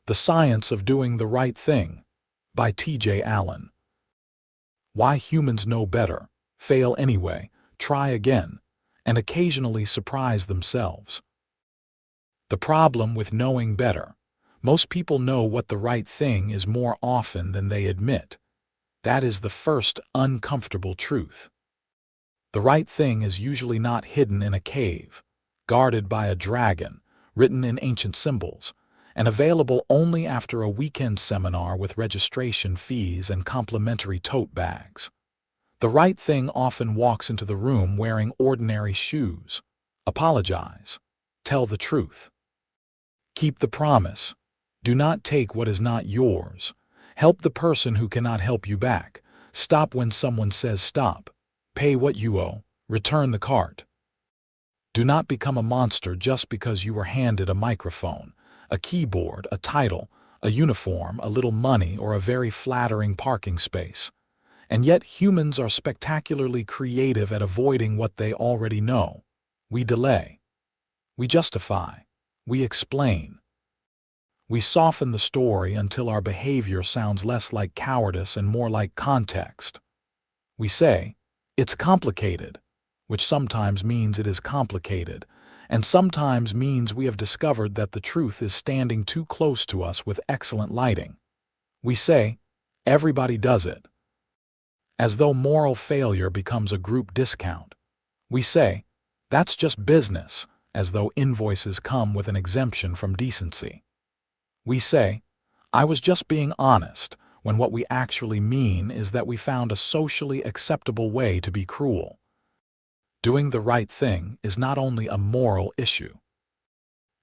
The Science of Doing the Right Thing by T.J. Allen. Why humans know better, fail anyway, try again, and occasionally surprise themselves. The problem with knowing better: most people know what the right thing is more often than they admit. That is the first uncomfortable truth. The right thing is usually not hidden in a cave, guarded by a dragon, written in ancient symbols, and available only after a weekend seminar with registration fees and complimentary tote bags. The right thing often walks into the room wearing ordinary shoes. Apologize. Tell the truth. Keep the promise. Do not take what is not yours. Help the person who cannot help you back. Stop when someone says stop. Pay what you owe. Return the cart. Do not become a monster just because you were handed a microphone, a keyboard, a title, a uniform, a little money, or a very flattering parking space. And yet humans are spectacularly creative at avoiding what they already know. We delay. We justify. We explain. We soften the story until our behavior sounds less like cowardice and more like context. We say, "It's complicated," which sometimes means it is complicated, and sometimes means we have discovered that the truth is standing too close to us with excellent lighting. We say, "Everybody does it," as though moral failure becomes a group discount. We say, "That's just business," as though invoices come with an exemption from decency. We say, "I was just being honest," when what we actually mean is that we found a socially acceptable way to be cruel. Doing the right thing is not only a moral issue.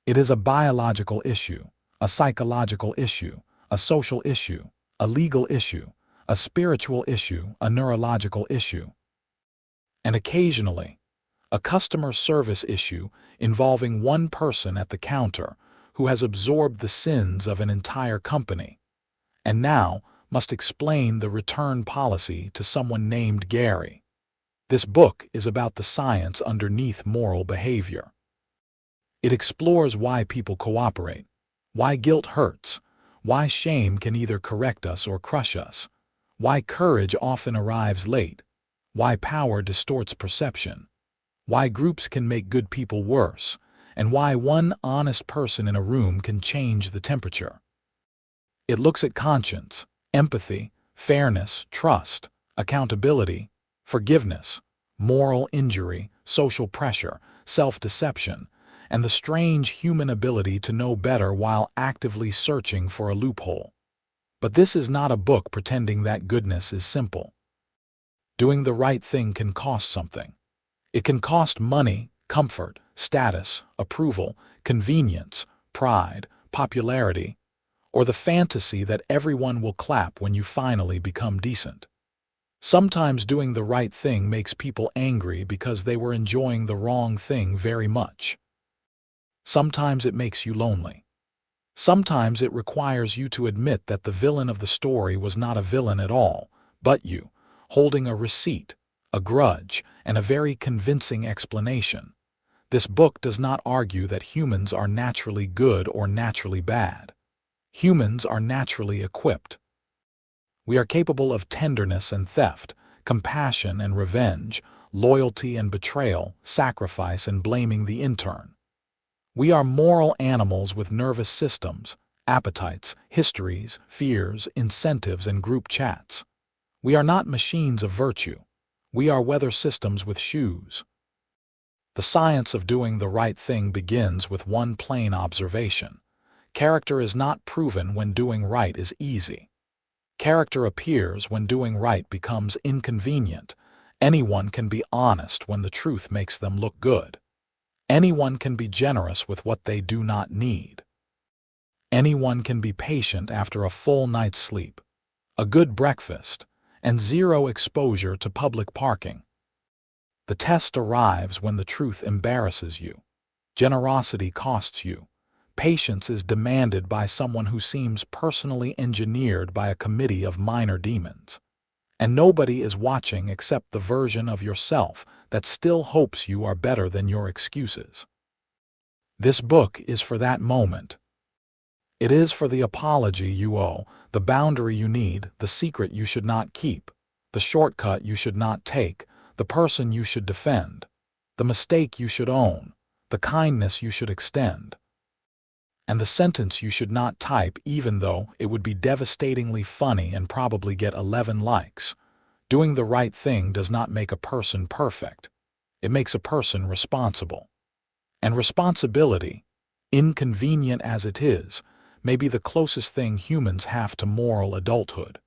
It is a biological issue, a psychological issue, a social issue, a legal issue, a spiritual issue, a neurological issue, and occasionally, a customer service issue involving one person at the counter who has absorbed the sins of an entire company, and now must explain the return policy to someone named Gary. This book is about the science underneath moral behavior. It explores why people cooperate, why guilt hurts, why shame can either correct us or crush us, why courage often arrives late, why power distorts perception, why groups can make good people worse, and why one honest person in a room can change the temperature. It looks at conscience, empathy, fairness, trust, accountability, forgiveness, moral injury, social pressure, self-deception, and the strange human ability to know better while actively searching for a loophole. But this is not a book pretending that goodness is simple. Doing the right thing can cost something. It can cost money, comfort, status, approval, convenience, pride, popularity, or the fantasy that everyone will clap when you finally become decent. Sometimes doing the right thing makes people angry because they were enjoying the wrong thing very much. Sometimes it makes you lonely. Sometimes it requires you to admit that the villain of the story was not a villain at all, but you, holding a receipt, a grudge, and a very convincing explanation. This book does not argue that humans are naturally good or naturally bad. Humans are naturally equipped. We are capable of tenderness and theft, compassion and revenge, loyalty and betrayal, sacrifice and blaming the intern. We are moral animals with nervous systems, appetites, histories, fears, incentives, and group chats. We are not machines of virtue. We are weather systems with shoes. The science of doing the right thing begins with one plain observation. Character is not proven when doing right is easy. Character appears when doing right becomes inconvenient. Anyone can be honest when the truth makes them look good. Anyone can be generous with what they do not need. Anyone can be patient after a full night's sleep, a good breakfast, and zero exposure to public parking. The test arrives when the truth embarrasses you. Generosity costs you. Patience is demanded by someone who seems personally engineered by a committee of minor demons. And nobody is watching except the version of yourself that still hopes you are better than your excuses. This book is for that moment. It is for the apology you owe, the boundary you need, the secret you should not keep, the shortcut you should not take, the person you should defend, the mistake you should own, the kindness you should extend, and the sentence you should not type even though it would be devastatingly funny and probably get 11 likes. Doing the right thing does not make a person perfect. It makes a person responsible. And responsibility, inconvenient as it is, may be the closest thing humans have to moral adulthood.